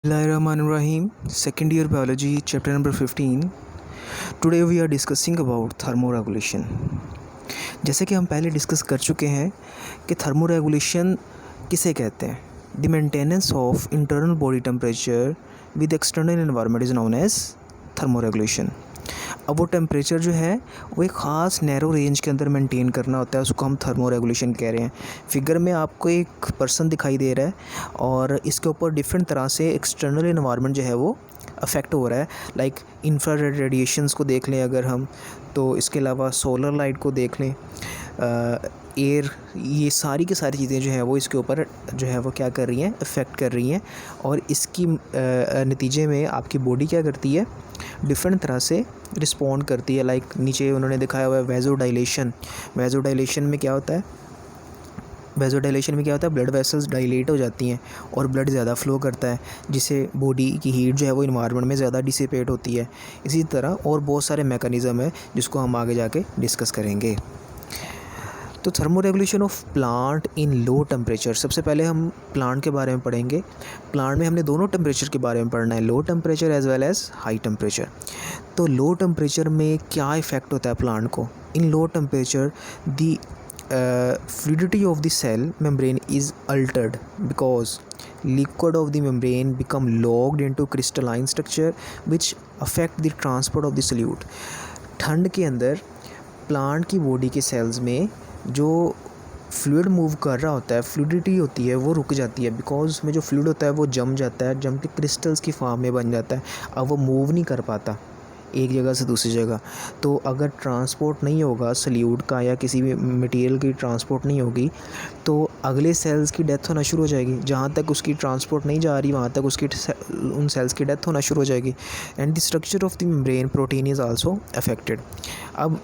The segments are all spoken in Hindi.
Bismillahirrahmanirrahim, second year biology, chapter number 15. Today we are discussing about thermoregulation. जैसे कि हम पहले डिस्कस कर चुके हैं कि थर्मोरेगुलेशन किसे कहते हैं. The maintenance of internal body temperature with external environment is known as thermoregulation. अब वो टेम्परेचर जो है वो एक ख़ास नैरो रेंज के अंदर मेंटेन करना होता है, उसको हम थर्मोरेगुलेशन कह रहे हैं. फिगर में आपको एक पर्सन दिखाई दे रहा है और इसके ऊपर डिफरेंट तरह से एक्सटर्नल एनवायरनमेंट जो है वो अफेक्ट हो रहा है. लाइक इंफ्रारेड रेडिएशंस को देख लें अगर हम, तो इसके अलावा सोलर लाइट को देख लें, एयर, ये सारी की सारी चीज़ें जो है वो इसके ऊपर जो है वो क्या कर रही हैं, अफेक्ट कर रही हैं. और इसकी नतीजे में आपकी बॉडी क्या करती है, डिफरेंट तरह से रिस्पॉन्ड करती है. लाइक नीचे उन्होंने दिखाया हुआ है वेज़ोडाइलेशन. वेज़ोडाइलेशन में क्या होता है, ब्लड वेसल्स डायलेट हो जाती हैं और ब्लड ज़्यादा फ्लो करता है, जिससे बॉडी की हीट जो है वो इन्वायरमेंट में ज़्यादा डिसिपेट होती है. इसी तरह और बहुत सारे मैकेनिज़्म है जिसको हम आगे जाके डिस्कस करेंगे. तो thermoregulation of plant in low temperature. सबसे पहले हम प्लांट के बारे में पढ़ेंगे. प्लांट में हमने दोनों टेम्परेचर के बारे में पढ़ना है, low temperature as well as high temperature. तो लो टेम्परेचर में क्या इफ़ेक्ट होता है प्लांट को. In low temperature the fluidity of the cell membrane is altered because liquid of the membrane become locked into crystalline structure which affect the transport of the solute. ठंड के अंदर प्लांट की बॉडी के सेल्स में जो फ्लूइड मूव कर रहा होता है, फ्लूइडिटी होती है वो रुक जाती है, बिकॉज उसमें जो फ्लूइड होता है वो जम जाता है, जम के क्रिस्टल्स की फॉर्म में बन जाता है. अब वो मूव नहीं कर पाता एक जगह से दूसरी जगह. तो अगर ट्रांसपोर्ट नहीं होगा सल्यूट का या किसी भी मटेरियल की ट्रांसपोर्ट नहीं होगी तो अगले सेल्स की डेथ होना शुरू हो जाएगी. जहाँ तक उसकी ट्रांसपोर्ट नहीं जा रही वहाँ तक उसकी उन सेल्स की डेथ होना शुरू हो जाएगी. And the structure of the membrane protein is also affected. अब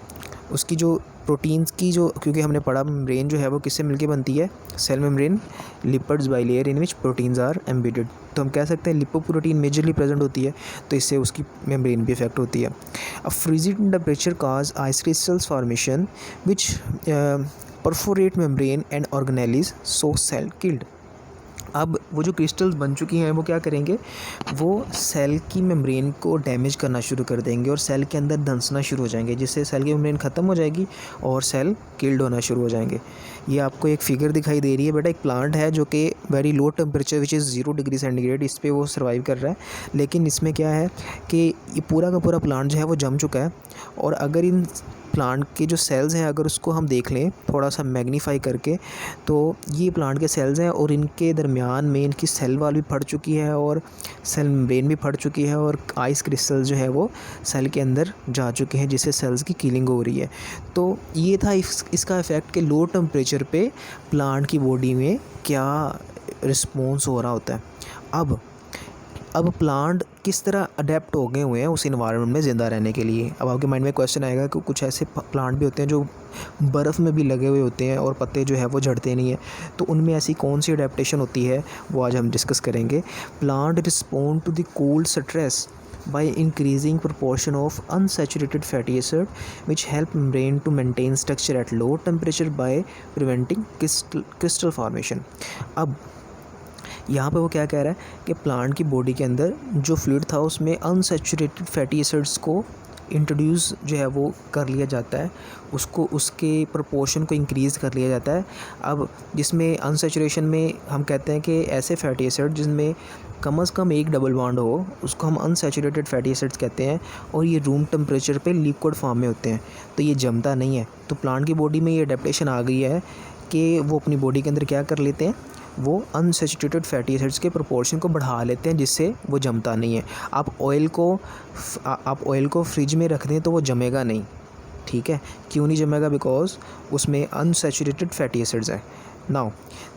उसकी जो प्रोटीन्स की जो, क्योंकि हमने पढ़ा मेम्ब्रेन जो है वो किससे मिलके बनती है, cell membrane lipids bilayer in which proteins are embedded. तो हम कह सकते हैं लिपोप्रोटीन मेजरली प्रेजेंट होती है, तो इससे उसकी मेम्ब्रेन भी इफेक्ट होती है. अब freezing temperature cause ice crystals formation which perforate membrane and organelles so cell killed. अब वो जो क्रिस्टल्स बन चुकी हैं वो क्या करेंगे, वो सेल की मेम्ब्रेन को डैमेज करना शुरू कर देंगे और सेल के अंदर धंसना शुरू हो जाएंगे, जिससे सेल की मेम्ब्रेन ख़त्म हो जाएगी और सेल किल्ड होना शुरू हो जाएंगे. ये आपको एक फिगर दिखाई दे रही है बेटा. एक प्लांट है जो कि very low temperature which is 0 degree centigrade, इस पर वो सर्वाइव कर रहा है. लेकिन इसमें क्या है कि ये पूरा का पूरा प्लांट जो है वो जम चुका है. और अगर इन प्लांट के जो सेल्स हैं अगर उसको हम देख लें थोड़ा सा मैग्नीफाई करके, तो ये प्लांट के सेल्स हैं और इनके दरमियान में इनकी सेल वाल भी फट चुकी है और सेल मेम्ब्रेन भी फट चुकी है और आइस क्रिस्टल जो है वो सेल के अंदर जा चुके हैं, जिससे सेल्स की किलिंग हो रही है. तो ये था इसका इफ़ेक्ट कि लो टेम्परेचर पे प्लांट की बॉडी में क्या रिस्पॉन्स हो रहा होता है. अब प्लांट किस तरह अडेप्ट हो गए हुए हैं उस इन्वायरमेंट में ज़िंदा रहने के लिए. अब आपके माइंड में क्वेश्चन आएगा कि कुछ ऐसे प्लांट भी होते हैं जो बर्फ़ में भी लगे हुए होते हैं और पत्ते जो है वो झड़ते नहीं हैं, तो उनमें ऐसी कौन सी अडेप्टेशन होती है वो आज हम डिस्कस करेंगे. Plant respond to the cold stress by increasing proportion of unsaturated fatty acid which help membrane to maintain structure at low temperature by preventing crystal formation. अब यहाँ पे वो क्या कह रहा है कि प्लांट की बॉडी के अंदर जो फ्लूइड था उसमें अनसैचुरेटेड फैटी एसिड्स को इंट्रोड्यूस जो है वो कर लिया जाता है, उसको उसके प्रोपोर्शन को इंक्रीज़ कर लिया जाता है. अब जिसमें अनसैचुरेशन में हम कहते हैं कि ऐसे फैटी एसिड जिसमें कम से कम एक डबल बॉन्ड हो उसको हम अनसैचुरेटेड फैटी एसिड्स कहते हैं, और ये रूम टेम्परेचर पे लिक्विड फॉर्म में होते हैं, तो ये जमता नहीं है. तो प्लांट की बॉडी में ये अडेप्टेशन आ गई है कि वो अपनी बॉडी के अंदर क्या कर लेते हैं, वो अनसैचुरेटेड फैटी एसिड्स के प्रोपोर्शन को बढ़ा लेते हैं, जिससे वो जमता नहीं है. आप ऑयल को फ्रिज में रख दें तो वो जमेगा नहीं. ठीक है, क्यों नहीं जमेगा, बिकॉज उसमें अनसैचुरेटेड फैटी एसिड्स हैं. Now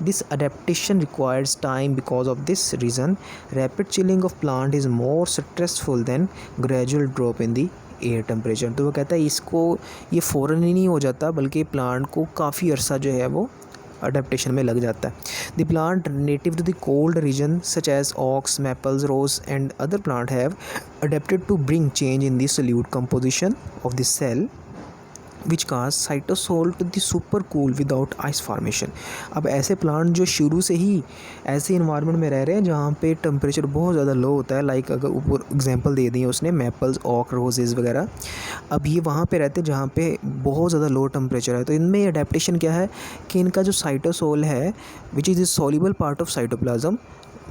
this adaptation requires time. Because of this reason rapid chilling of plant is more stressful than gradual drop in the air temperature. तो वो कहता है इसको ये फ़ौरन ही नहीं हो जाता, बल्कि प्लांट को काफ़ी अरसा जो है वो अडेप्टेशन में लग जाता है. The plant native to the cold region such as oaks, maples, rose and other plant have adapted to bring change in the solute composition of the cell which cause cytosol to the super cool without ice formation. अब ऐसे प्लांट जो शुरू से ही ऐसे इन्वायरमेंट में रह रहे हैं जहाँ पे टेम्परेचर बहुत ज़्यादा लो होता है, लाइक अगर ऊपर एग्जांपल दे दी है उसने मैपल्स, ऑक, रोजेज़ वगैरह, अब ये वहाँ पे रहते हैं जहाँ पे बहुत ज़्यादा लो टेम्परेचर है। तो इनमें अडेप्टेशन क्या है कि इनका जो साइटोसोल है which is the soluble part of cytoplasm,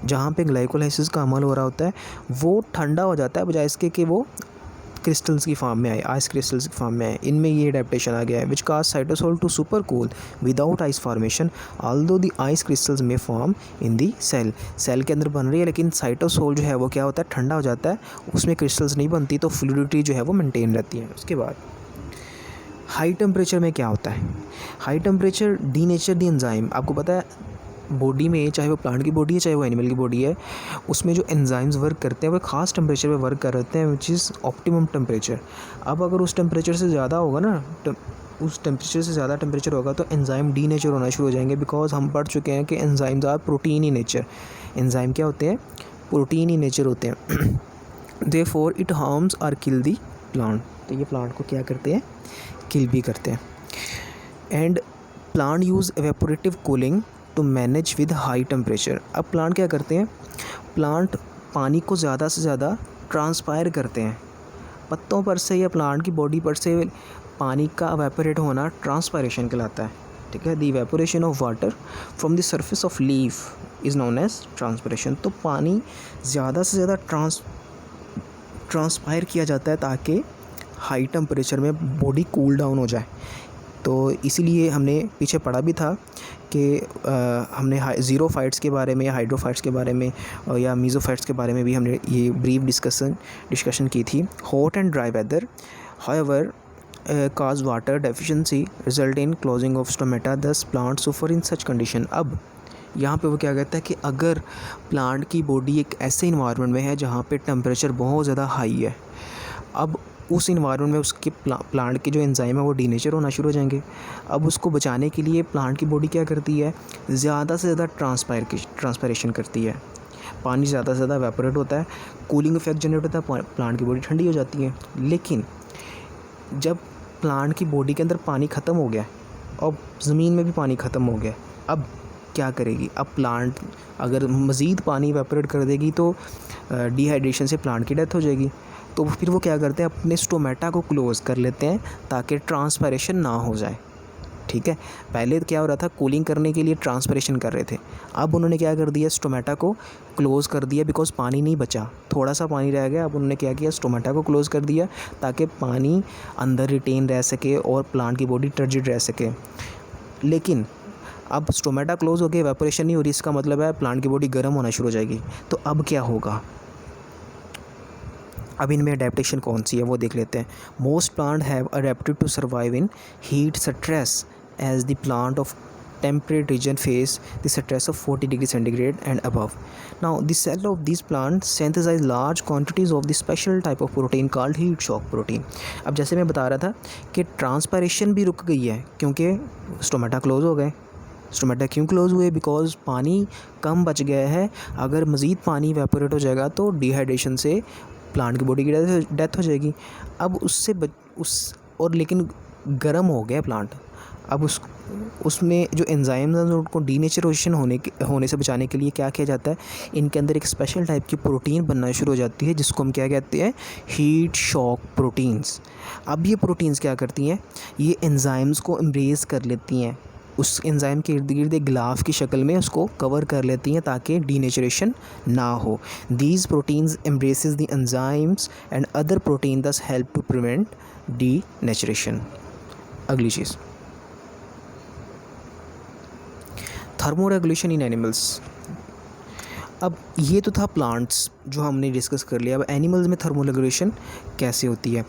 जहाँ पे ग्लाइकोलाइसिस का अमल हो रहा होता है, वो ठंडा हो जाता है बजाय इसके कि वो क्रिस्टल्स की फॉर्म में आए, आइस क्रिस्टल्स की फॉर्म में आए। इनमें ये अडेप्टेशन आ गया है which cause cytosol to super cool without ice formation although the ice crystals may form in the cell. Cell के अंदर बन रही है लेकिन साइटोसोल जो है वो क्या होता है, ठंडा हो जाता है, उसमें क्रिस्टल्स नहीं बनती, तो फ्लूइडिटी जो है वो मेंटेन रहती है। उसके बाद हाई टेम्परेचर में क्या होता है, high temperature denature the enzyme. आपको पता है बॉडी में, चाहे वो प्लांट की बॉडी है चाहे वो एनिमल की बॉडी है, उसमें जो एंजाइम्स वर्क करते हैं वो ख़ास टेम्परेचर पे वर्क कर रहे हैं विच इज़ ऑप्टिमम टेम्परेचर। अब अगर उस टेम्परेचर से ज़्यादा होगा ना, उस टेम्परेचर से ज़्यादा टेम्परेचर होगा तो एंजाइम डी नेचर होना शुरू हो जाएंगे, बिकॉज हम पढ़ चुके हैं कि enzymes are protein in nature. Enzyme क्या होते हैं, प्रोटीन इन नेचर होते हैं। देयरफॉर इट हार्म्स और किल दी प्लांट। तो ये प्लांट को क्या करते हैं, किल भी करते हैं। And plant use evaporative cooling to manage with high temperature. अब प्लांट क्या करते हैं, प्लांट पानी को ज़्यादा से ज़्यादा ट्रांसपायर करते हैं। पत्तों पर से या प्लांट की बॉडी पर से पानी का एवेपोरेट होना ट्रांसपायरेशन कहलाता है, ठीक है। The evaporation of water from the surface of leaf is known as transpiration. तो पानी ज़्यादा से ज़्यादा ट्रांसपायर किया जाता है ताकि हाई टेम्परेचर में बॉडी कूल डाउन हो जाए। तो इसीलिए हमने पीछे पढ़ा भी था कि हमने ज़ीरोफाइट्स के बारे में या हाइड्रोफाइट्स के बारे में या मीज़ोफाइट्स के बारे में भी हमने ये ब्रीफ डिस्कशन की थी। Hot and dry weather however cause water deficiency result in closing of stomata, thus plants suffer in such condition। अब यहाँ पे वो क्या कहता है कि अगर प्लांट की बॉडी एक ऐसे इन्वायरमेंट में है जहाँ पे टेम्परेचर बहुत ज़्यादा हाई है, अब उस इन्वायरमेंट में उसके प्लांट के जो एंजाइम है वो डीनेचर होना शुरू हो जाएंगे। अब उसको बचाने के लिए प्लांट की बॉडी क्या करती है, ज़्यादा से ज़्यादा ट्रांसपायरेशन करती है, पानी ज़्यादा से ज़्यादा एवेपोरेट होता है, कूलिंग इफेक्ट जनरेट होता है, प्लांट की बॉडी ठंडी हो जाती है। लेकिन जब प्लांट की बॉडी के अंदर पानी ख़त्म हो गया और ज़मीन में भी पानी ख़त्म हो गया, अब क्या करेगी, अब प्लांट अगर मज़ीद पानी एवेपोरेट कर देगी तो डिहाइड्रेशन से प्लांट की डेथ हो जाएगी। तो फिर वो क्या करते हैं, अपने स्टोमेटा को क्लोज़ कर लेते हैं ताकि ट्रांसपायरेशन ना हो जाए, ठीक है। पहले क्या हो रहा था, कूलिंग करने के लिए ट्रांसपिरेशन कर रहे थे, अब उन्होंने क्या कर दिया, स्टोमेटा को क्लोज़ कर दिया, बिकॉज पानी नहीं बचा, थोड़ा सा पानी रह गया। अब उन्होंने क्या किया, स्टोमेटा को क्लोज़ कर दिया ताकि पानी अंदर रिटेन रह सके और प्लांट की बॉडी टर्जिड रह सके। लेकिन अब स्टोमेटा क्लोज़ हो गया, एवेपोरेशन नहीं हो रही, इसका मतलब है प्लांट की बॉडी गर्म होना शुरू हो जाएगी। तो अब क्या होगा, अब इनमें अडेप्टेशन कौन सी है वो देख लेते हैं। Most plant have adapted to survive in heat stress as the plant of temperate region face the stress of 40 degree centigrade and above. Now the cell of these plants synthesize large quantities of the special type of protein called heat shock protein। अब जैसे मैं बता रहा था कि ट्रांसपायरेशन भी रुक गई है क्योंकि स्टोमेटा क्लोज हो गए। स्टोमेटा क्यों क्लोज हुए, बिकॉज पानी कम बच गया है। अगर मज़ीद पानी एवेपोरेट हो जाएगा तो डिहाइड्रेशन से प्लांट की बॉडी की डेथ हो जाएगी। अब उससे और लेकिन गर्म हो गया प्लांट, अब उसमें जो एंजाइम्स हैं उनको डीनेचरेशन होने से बचाने के लिए क्या किया जाता है, इनके अंदर एक स्पेशल टाइप की प्रोटीन बनना शुरू हो जाती है जिसको हम क्या कहते हैं, हीट शॉक प्रोटीन्स। अब ये प्रोटीन्स क्या करती हैं, ये एंजाइम्स को एम्ब्रेस कर लेती हैं, उस एंजाइम के इर्द गिर्द एक ग्लाफ की शक्ल में उसको कवर कर लेती हैं ताकि डीनेचरेशन ना हो। These proteins embraces the enzymes and other protein दस हेल्प टू प्रिवेंट डीनेचरेशन। अगली चीज़, थर्मोरेगुलेशन इन एनिमल्स। अब ये तो था प्लांट्स जो हमने डिस्कस कर लिया। अब एनिमल्स में थर्मोरेगुलेशन कैसे होती है।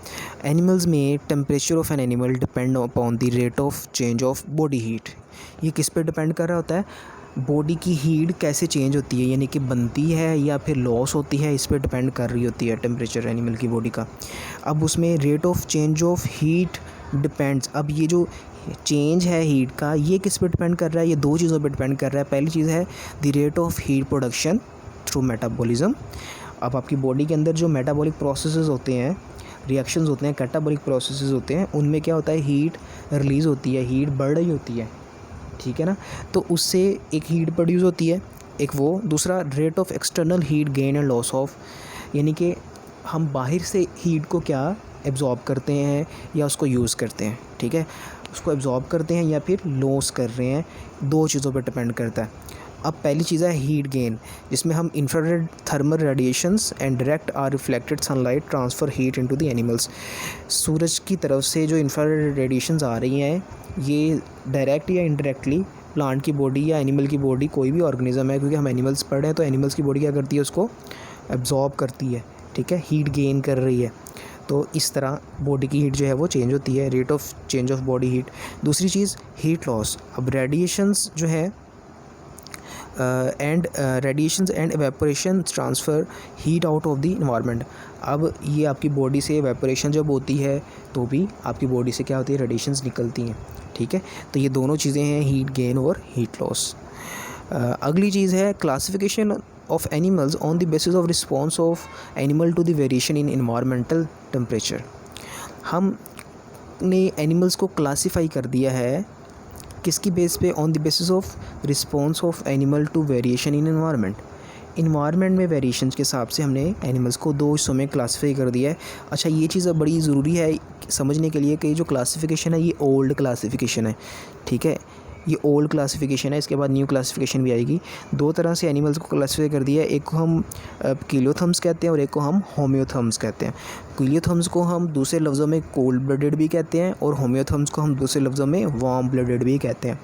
एनिमल्स में temperature of an animal depend upon the rate of change of body heat. ये किस पे डिपेंड कर रहा होता है, बॉडी की हीट कैसे चेंज होती है, यानी कि बनती है या फिर लॉस होती है, इस पर डिपेंड कर रही होती है टेम्परेचर एनिमल की बॉडी का। अब उसमें rate of change of heat depends, अब ये जो चेंज है हीट का ये किस पे डिपेंड कर रहा है, ये दो चीज़ों पे डिपेंड कर रहा है। पहली चीज़ है the rate of heat production through metabolism. अब आपकी बॉडी के अंदर जो मेटाबॉलिक प्रोसेसेस होते हैं रिएक्शंस होते हैं, कैटाबॉलिक प्रोसेसेस होते हैं, उनमें क्या होता है, हीट रिलीज़ होती है, हीट बढ़ रही होती है, ठीक है ना। तो उससे एक हीट प्रोड्यूस होती है, एक वो, दूसरा rate of external heat gain and loss of, यानी कि हम बाहर से हीट को क्या एब्जॉर्ब करते हैं या उसको यूज़ करते हैं, ठीक है, उसको एब्जॉर्ब करते हैं या फिर लॉस कर रहे हैं, दो चीज़ों पर डिपेंड करता है। अब पहली चीज़ है हीट गेन, जिसमें हम infrared thermal radiations and direct or reflected sunlight transfer heat into the animals. सूरज की तरफ से जो इंफ्रारेड रेडिएशंस आ रही हैं, ये डायरेक्ट या इनडायरेक्टली प्लांट की बॉडी या एनिमल की बॉडी, कोई भी ऑर्गेनिज्म है, क्योंकि हम एनिमल्स पढ़ रहे हैं, तो एनिमल्स की बॉडी क्या करती है, उसको एब्जॉर्ब करती है, ठीक है, हीट गेन कर रही है। तो इस तरह बॉडी की हीट जो है वो चेंज होती है, rate of change of body heat. दूसरी चीज़ हीट लॉस। अब रेडिएशंस जो है radiations and evaporation transfer heat out of the environment. अब ये आपकी बॉडी से एवेपोरेशन जब होती है तो भी आपकी बॉडी से क्या होती है, रेडिएशंस निकलती हैं, ठीक है। तो ये दोनों चीज़ें हैं, हीट गेन और हीट लॉस। अगली चीज़ है classification of animals on the basis of response of animal to the variation in environmental temperature. हमने एनिमल्स को क्लासीफाई कर दिया है किसकी बेस पे, on the basis of response of animal to variation in environment. Environment में वेरिएशन के हिसाब से हमने एनिमल्स को दो हिस्सों में क्लासीफाई कर दिया है। अच्छा, ये चीज़ बड़ी ज़रूरी है समझने के लिए कि जो क्लासिफिकेशन है ये ओल्ड क्लासिफिकेशन है, ठीक है, ये ओल्ड क्लासिफिकेशन है, इसके बाद न्यू क्लासिफिकेशन भी आएगी। दो तरह से एनिमल्स को क्लासीफाई कर दिया है, एक को हम किलोथम्स कहते हैं और एक को हम होम्योथम्स कहते हैं। किलोथम्स को हम दूसरे लफ्ज़ों में कोल्ड ब्लडेड भी कहते हैं और होम्योथम्स को हम दूसरे लफ्ज़ों में वार्म ब्लडेड भी कहते हैं।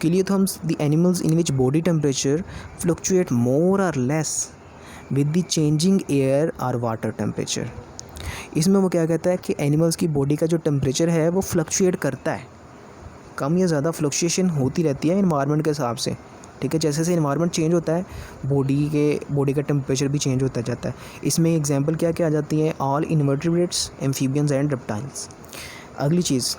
Poikilotherms the animals in which body temperature fluctuate more or less with the changing air or water temperature. इसमें वो क्या कहता है कि एनिमल्स की बॉडी का जो टेम्परेचर है वो फ्लक्चुएट करता है, कम या ज़्यादा फ्लक्चुएशन होती रहती है इन्वायरमेंट के हिसाब से, ठीक है। जैसे जैसे इन्वायरमेंट चेंज होता है बॉडी का टेम्परेचर भी चेंज होता जाता है। इसमें एग्जांपल क्या क्या आ जाती हैं, all invertebrates, amphibians and reptiles. अगली चीज़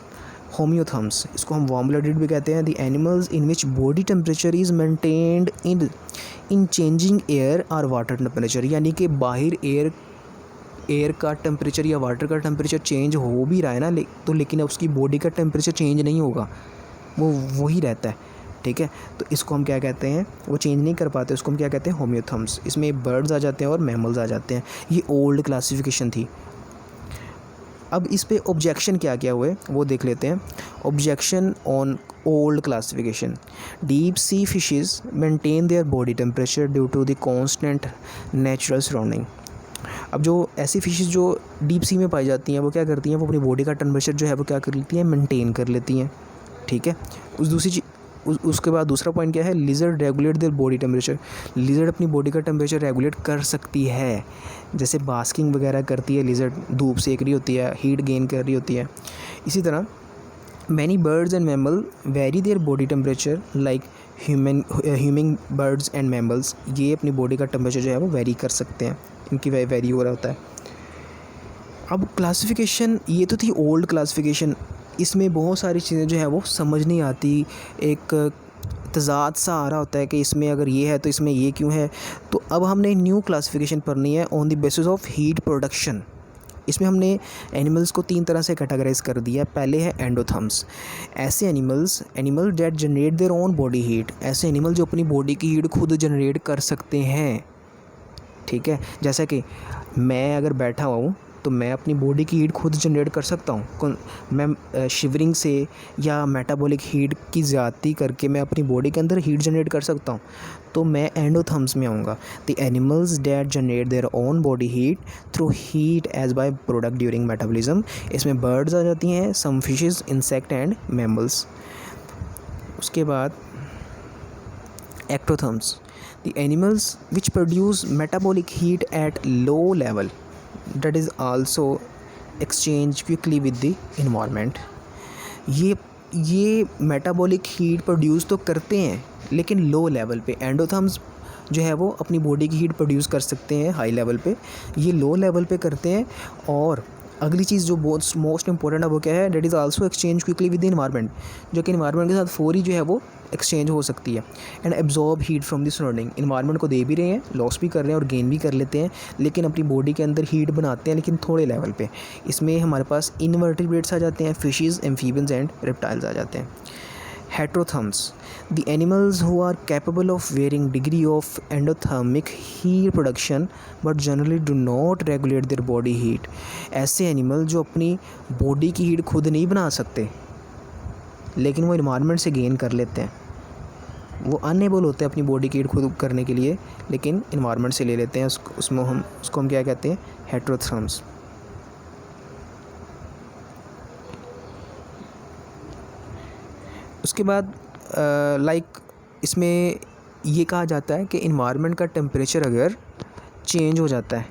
होम्योथम्स, इसको हम वार्म ब्लडेड भी कहते हैं। The animals in which body temperature is maintained in changing air or water temperature, यानी कि बाहर एयर का टेम्परेचर या वाटर का टेम्परेचर चेंज हो भी रहा है ना, तो लेकिन उसकी बॉडी का टेम्परेचर चेंज नहीं होगा, वो वही रहता है, ठीक है। तो इसको हम क्या कहते हैं, वो चेंज नहीं कर पाते, उसको हम क्या कहते हैं, होम्योथम्स। इसमें बर्ड्स आ जाते हैं और मैमल्स आ जाते हैं। ये ओल्ड क्लासिफिकेशन थी। अब इस पे ऑब्जेक्शन क्या क्या हुए वो देख लेते हैं। Objection on old classification. Deep sea fishes maintain their body temperature due to the constant natural surrounding. अब जो ऐसी फिशेस जो डीप सी में पाई जाती हैं वो क्या करती हैं, वो अपनी बॉडी का टेम्परेचर जो है वो क्या कर लेती हैं, मेंटेन कर लेती हैं, ठीक है। उसके बाद दूसरा पॉइंट क्या है, lizard regulate there body temperature. Lizard अपनी बॉडी का टेम्परेचर रेगुलेट कर सकती है, जैसे बास्किंग वगैरह करती है लिजर्ड, धूप सेक रही होती है, हीट गेन कर रही होती है। इसी तरह many birds and mammal very there body temperature like human birds and mammals. ये अपनी बॉडी का टेम्परेचर जो है वो वेरी कर सकते हैं, इनकी वेरी हो रहा होता है। अब क्लासिफिकेशन ये तो थी ओल्ड क्लासिफिकेशन, इसमें बहुत सारी चीज़ें जो है वो समझ नहीं आती, एक तज़ाद सा आ रहा होता है कि इसमें अगर ये है तो इसमें ये क्यों है। तो अब हमने न्यू क्लासिफिकेशन पढ़नी है on the basis of heat production. इसमें हमने एनिमल्स को तीन तरह से कैटेगराइज कर दिया है। पहले है एंडोथम्स, ऐसे animal that generate their own body heat. ऐसे एनिमल जो अपनी बॉडी की हीट खुद जनरेट कर सकते हैं, ठीक है। जैसा कि मैं अगर बैठा हूँ तो मैं अपनी बॉडी की हीट खुद जनरेट कर सकता हूँ। मैं शिवरिंग से या मेटाबॉलिक हीट की ज़्यादती करके मैं अपनी बॉडी के अंदर हीट जनरेट कर सकता हूँ, तो मैं एंडोथम्स में आऊँगा। The animals that generate their own body heat through heat as by product during metabolism. इसमें बर्ड्स आ जाती हैं, some fishes, insect and mammals. उसके बाद ectotherms, the animals which produce metabolic heat at low level that is also exchange quickly with the environment। ये मेटाबॉलिक हीट प्रोड्यूस तो करते हैं लेकिन लो लेवल पे। एंडोथर्म्स जो है वो अपनी बॉडी की हीट प्रोड्यूस कर सकते हैं हाई लेवल पे, ये लो लेवल पे करते हैं। और अगली चीज़ जो मोस्ट इंपॉर्टेंट है वो क्या है, that is also exchange quickly with the environment, जो कि इन्वायरमेंट के साथ फौरी जो है वो एक्सचेंज हो सकती है। And absorb heat from the surrounding, environment को दे भी रहे हैं, लॉस भी कर रहे हैं और गेन भी कर लेते हैं, लेकिन अपनी बॉडी के अंदर हीट बनाते हैं, लेकिन थोड़े लेवल पे। इसमें हमारे पास इनवर्टिब्रेट्स आ जाते हैं, फिशेस, एम्फीबियंस एंड रेप्टाइल्स आ जाते हैं। Heterotherms, the animals who are capable of varying degree of endothermic heat production but generally do not regulate their body heat। ऐसे एनिमल जो अपनी बॉडी की हीट खुद नहीं बना सकते, लेकिन वो इन्वायरमेंट से गेन कर लेते हैं। वो अनएबल होते हैं अपनी बॉडी की हीट खुद करने के लिए, लेकिन इन्वायरमेंट से ले लेते हैं। उसको हम क्या कहते हैं? हेटेरोथर्म्स। उसके बाद इसमें ये कहा जाता है कि इन्वायरमेंट का टेम्परेचर अगर चेंज हो जाता है,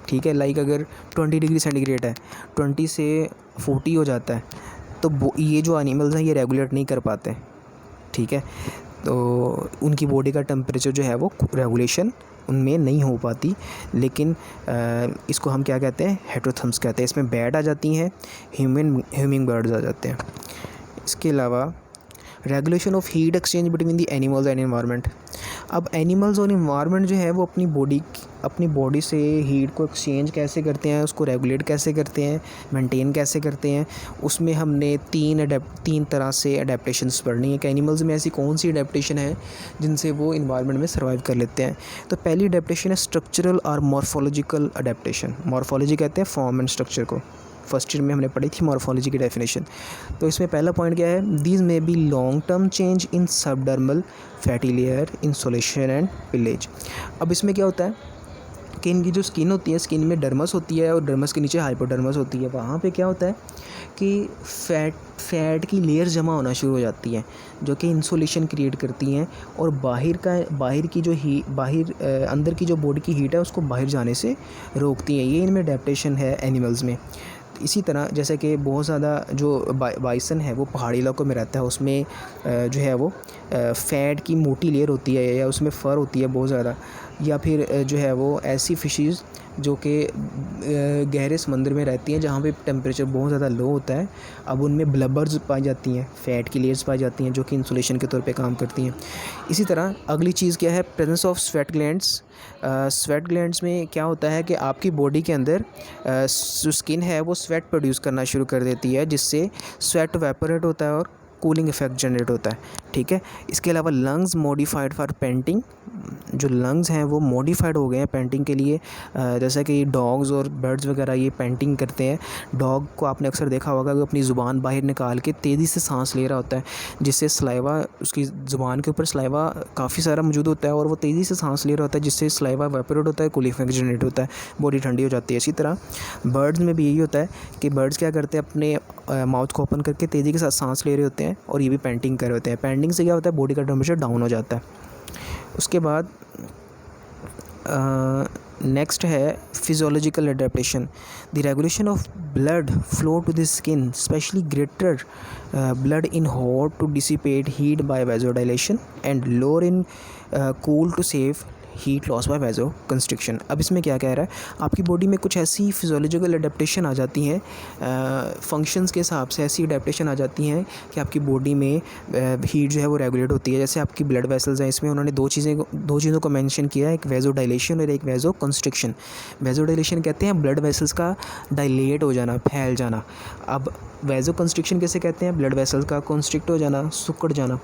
ठीक है, अगर 20 डिग्री सेंटीग्रेड है, 20 से 40 हो जाता है, तो ये जो एनिमल्स हैं ये रेगुलेट नहीं कर पाते, ठीक है। तो उनकी बॉडी का टेम्परेचर जो है वो रेगुलेशन उनमें नहीं हो पाती, लेकिन इसको हम क्या कहते हैं? हेटेरोथर्म्स कहते हैं। इसमें बैट आ जाती हैं, ह्यूमिंग बर्ड्स आ जाते हैं। इसके अलावा regulation of heat exchange between the animals and environment. अब एनिमल्स और इन्वायरमेंट जो है वो अपनी बॉडी से हीट को एक्सचेंज कैसे करते हैं, उसको रेगुलेट कैसे करते हैं, मेंटेन कैसे करते हैं, उसमें हमने तीन तरह से अडेप्टैशंस पढ़नी है कि एनिमल्स में ऐसी कौन सी अडेप्टैशन है जिनसे वो इन्वायरमेंट में सर्वाइव कर लेते हैं। तो पहली अडेप्टैशन है स्ट्रक्चरल और मॉर्फोलॉजिकल अडेप्टैशन। मॉर्फोलॉजी कहते हैं फॉर्म एंड स्ट्रक्चर को। फर्स्ट ईयर में हमने पढ़ी थी मॉर्फोलॉजी की डेफिनेशन। तो इसमें पहला पॉइंट क्या है? These may be long term change in subdermal fatty layer, insolation and pillage. अब इसमें क्या होता है कि इनकी जो स्किन होती है, स्किन में डर्मस होती है और डर्मस के नीचे हाइपोडर्मस होती है। वहाँ पे क्या होता है कि फैट की लेयर जमा होना शुरू हो जाती है, जो कि इंसोलेशन क्रिएट करती हैं और अंदर की जो बॉडी की हीट है उसको बाहर जाने से रोकती हैं। ये इनमें अडेप्टैशन है एनिमल्स में। इसी तरह जैसे कि बहुत ज़्यादा जो बाइसन है वो पहाड़ी इलाकों में रहता है, उसमें जो है वो फ़ैट की मोटी लेयर होती है या उसमें फ़र होती है बहुत ज़्यादा, या फिर जो है वो ऐसी फ़िशेस जो कि गहरे समंदर में रहती हैं जहाँ पे टेम्परेचर बहुत ज़्यादा लो होता है। अब उनमें ब्लबर्स पाई जाती हैं, फ़ैट की लेयर्स पाई जाती हैं जो कि इंसुलेशन के तौर पे काम करती हैं। इसी तरह अगली चीज़ क्या है? Presence of sweat glands. Sweat glands में क्या होता है कि आपकी बॉडी के अंदर जो स्किन है वो स्वेट प्रोड्यूस करना शुरू कर देती है, जिससे स्वेट वेपोरेट होता है और कूलिंग इफेक्ट जनरेट होता है, ठीक है। इसके अलावा लंग्स मॉडिफाइड फॉर पेंटिंग। जो लंग्स हैं वो मॉडिफाइड हो गए हैं पेंटिंग के लिए। जैसा कि डॉग्स और बर्ड्स वगैरह ये पेंटिंग करते हैं। डॉग को आपने अक्सर देखा होगा कि अपनी ज़ुबान बाहर निकाल के तेज़ी से सांस ले रहा होता है, जिससे सलाइवा, उसकी ज़ुबान के ऊपर सलाइवा काफ़ी सारा मौजूद होता है और वो तेज़ी से सांस ले रहा होता है, जिससे सलाइवा वेपोरेट होता है, कूलिंग इफेक्ट जनरेट होता है, बॉडी ठंडी हो जाती है। इसी तरह बर्ड्स में भी यही होता है कि बर्ड्स क्या करते हैं, अपने माउथ को ओपन करके तेज़ी के साथ सांस ले रहे होते हैं और ये भी पेंटिंग कर रहे होते हैं। पेंटिंग से क्या होता है? बॉडी का टेम्परेचर डाउन हो जाता है। उसके बाद नेक्स्ट है physiological adaptation. The regulation of blood flow to the skin, specially greater blood in hot to dissipate heat by vasodilation and lower in cool to save heat loss by vasoconstriction. अब इसमें क्या कह रहा है? आपकी बॉडी में कुछ ऐसी फिजियोलॉजिकल अडेप्टेशन आ जाती हैं, फंक्शंस के हिसाब से ऐसी अडेप्टेशन आ जाती हैं कि आपकी बॉडी में हीट जो है वो रेगुलेट होती है। जैसे आपकी ब्लड वेसल्स हैं, इसमें उन्होंने दो चीज़ों को मेंशन किया है, एक वैसो डायलेशन और एक वैसो कंस्ट्रिक्शन। वैसो डायलेशन कहते हैं ब्लड वेसल्स का डायलेट हो जाना, फैल जाना। अब वैसो कंस्ट्रिक्शन कैसे कहते हैं? ब्लड वेसल्स का कंस्ट्रिक्ट हो जाना, सिकुड़ जाना।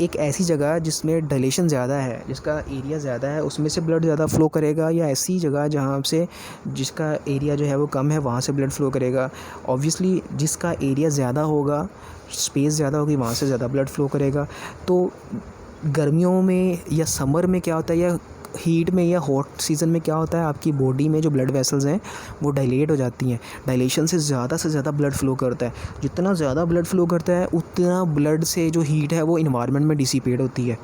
एक ऐसी जगह जिसमें डायलेशन ज़्यादा है, जिसका एरिया ज़्यादा है, उसमें से ब्लड ज़्यादा फ़्लो करेगा, या ऐसी जगह जहाँ से जिसका एरिया जो है वो कम है वहाँ से ब्लड फ़्लो करेगा? ऑब्वियसली जिसका एरिया ज़्यादा होगा, स्पेस ज़्यादा होगी, वहाँ से ज़्यादा ब्लड फ़्लो करेगा। तो गर्मियों में या समर में क्या होता है, या हीट में या हॉट सीज़न में क्या होता है, आपकी बॉडी में जो ब्लड वेसल्स हैं वो डायलेट हो जाती हैं। डायलेशन से ज़्यादा ब्लड फ़्लो करता है। जितना ज़्यादा ब्लड फ़्लो करता है उतना ब्लड से जो हीट है वो इन्वायरमेंट में डिसिपेट होती है।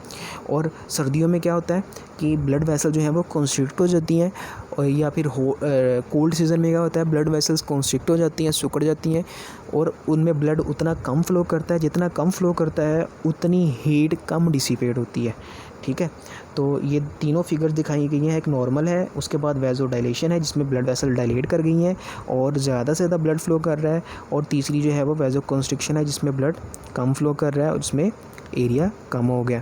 और सर्दियों में क्या होता है कि ब्लड वेसल जो है वो कंस्ट्रिक्ट हो जाती हैं, और या फिर कोल्ड सीज़न में क्या होता है, ब्लड वेसल्स कंस्ट्रिक्ट हो जाती हैं, सिकुड़ जाती हैं और उनमें ब्लड उतना कम फ़्लो करता है। जितना कम फ़्लो करता है उतनी हीट कम डिसिपेट होती है, ठीक है। तो ये तीनों फिगर्स दिखाई गई हैं। एक नॉर्मल है, उसके बाद वैसो डायलेशन है जिसमें ब्लड वेसल डायलेट कर गई हैं और ज़्यादा से ज़्यादा ब्लड फ़्लो कर रहा है, और तीसरी जो है वो वैसो कंस्ट्रिक्शन है जिसमें ब्लड कम फ़्लो कर रहा है और जिसमें एरिया कम हो गया।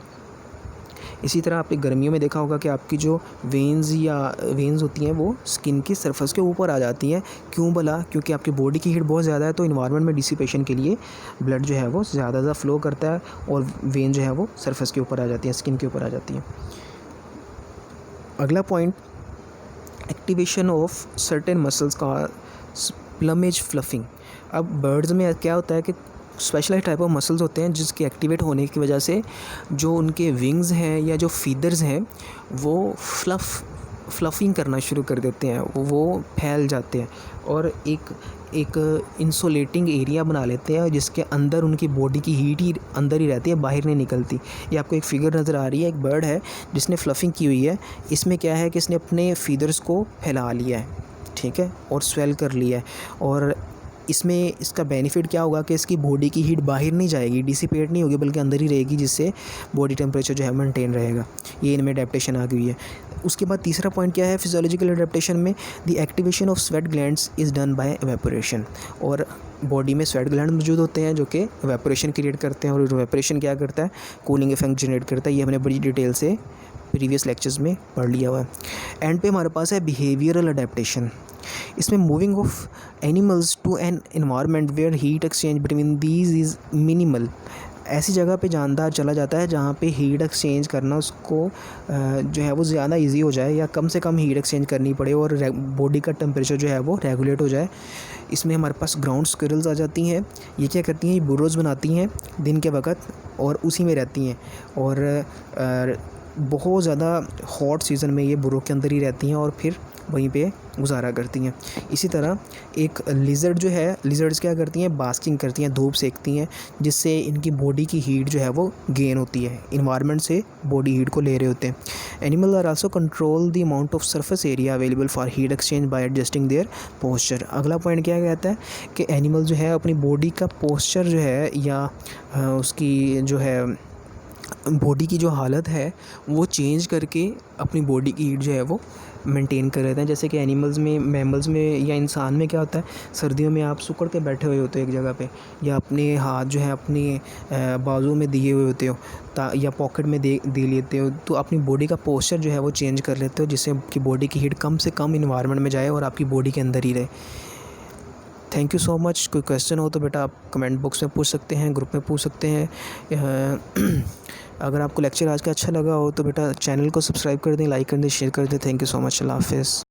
इसी तरह आपने गर्मियों में देखा होगा कि आपकी जो वेन्स होती हैं वो स्किन की सरफेस के ऊपर आ जाती हैं। क्यों भला? क्योंकि आपकी बॉडी की हीट बहुत ज़्यादा है, तो इन्वायरमेंट में डिसिपेशन के लिए ब्लड जो है वो ज़्यादा फ्लो करता है और वेन जो है वो सरफेस के ऊपर आ जाती हैं, स्किन के ऊपर आ जाती हैं। अगला point, activation of certain muscles का प्लमेज फ्लफिंग। अब बर्ड्स में क्या होता है कि स्पेशलाइज टाइप ऑफ मसल्स होते हैं जिसके एक्टिवेट होने की वजह से जो उनके विंग्स हैं या जो फीदर्स हैं वो फ्लफिंग करना शुरू कर देते हैं, वो फैल जाते हैं और एक इंसुलेटिंग एरिया बना लेते हैं जिसके अंदर उनकी बॉडी की हीट ही अंदर ही रहती है, बाहर नहीं निकलती। ये आपको एक फिगर नज़र आ रही है, एक बर्ड है जिसने फ्लफिंग की हुई है। इसमें क्या है कि इसने अपने फीदर्स को फैला लिया है, ठीक है, और स्वेल कर लिया है। और इसमें इसका बेनिफिट क्या होगा कि इसकी बॉडी की हीट बाहर नहीं जाएगी, डिसिपेट नहीं होगी, बल्कि अंदर ही रहेगी, जिससे बॉडी टेम्परेचर जो है मेंटेन रहेगा। ये इनमें अडेप्टेशन आ गई है। उसके बाद तीसरा पॉइंट क्या है फिजियोलॉजिकल अडेप्टेशन में, the activation of sweat glands is done by evaporation. और बॉडी में स्वेट ग्लैंड मौजूद होते हैं जो कि एवेपोरेशन क्रिएट करते हैं, और एवेपोरेशन क्या करता है? कूलिंग इफेक्ट जनरेट करता है। ये हमने बड़ी डिटेल से प्रीवियस लेक्चर्स में पढ़ लिया हुआ है। एंड पे हमारे पास है बिहेवियरल अडेप्टेशन। इसमें moving of animals to an environment where heat exchange between these is minimal. ऐसी जगह पे जानदार चला जाता है जहाँ पे हीट एक्सचेंज करना उसको जो है वो ज़्यादा इजी हो जाए, या कम से कम हीट एक्सचेंज करनी पड़े और बॉडी का टेम्परेचर जो है वो रेगुलेट हो जाए। इसमें हमारे पास ग्राउंड स्क्विरल्स आ जाती हैं। ये क्या करती हैं? ये बुर्रोज बनाती हैं दिन के वक्त और उसी में रहती हैं, और बहुत ज़्यादा हॉट सीज़न में ये बुर्रों के अंदर ही रहती हैं और फिर वहीं पे गुजारा करती हैं। इसी तरह एक लिजर्ड जो है, लिजर्ड्स क्या करती हैं? बास्किंग करती हैं, धूप सेकती हैं, जिससे इनकी बॉडी की हीट जो है वो गेन होती है, इन्वायरमेंट से बॉडी हीट को ले रहे होते हैं। Animal are also control the amount of surface area available for heat exchange by adjusting their posture. अगला पॉइंट क्या कहता है कि एनिमल जो है अपनी बॉडी का पोस्चर जो है, या उसकी जो है बॉडी की जो हालत है वो चेंज करके अपनी बॉडी की हीट जो है वो मेंटेन कर लेते हैं। जैसे कि एनिमल्स में, मैमल्स में या इंसान में क्या होता है, सर्दियों में आप सुकड़ के बैठे हुए होते हो एक जगह पे, या अपने हाथ जो है अपने बाजू में दिए हुए होते हो, या पॉकेट में दे लेते हो, तो अपनी बॉडी का पोस्चर जो है वो चेंज कर लेते हो, जिससे आपकी बॉडी की हीट कम से कम इन्वायरमेंट में जाए और आपकी बॉडी के अंदर ही रहे। Thank you so much. कोई क्वेश्चन हो तो बेटा आप कमेंट बॉक्स में पूछ सकते हैं, ग्रुप में पूछ सकते हैं। अगर आपको लेक्चर आज का अच्छा लगा हो तो बेटा चैनल को सब्सक्राइब कर दें, लाइक कर दें, शेयर कर दें। Thank you so much. अल्लाह हाफ़िज़।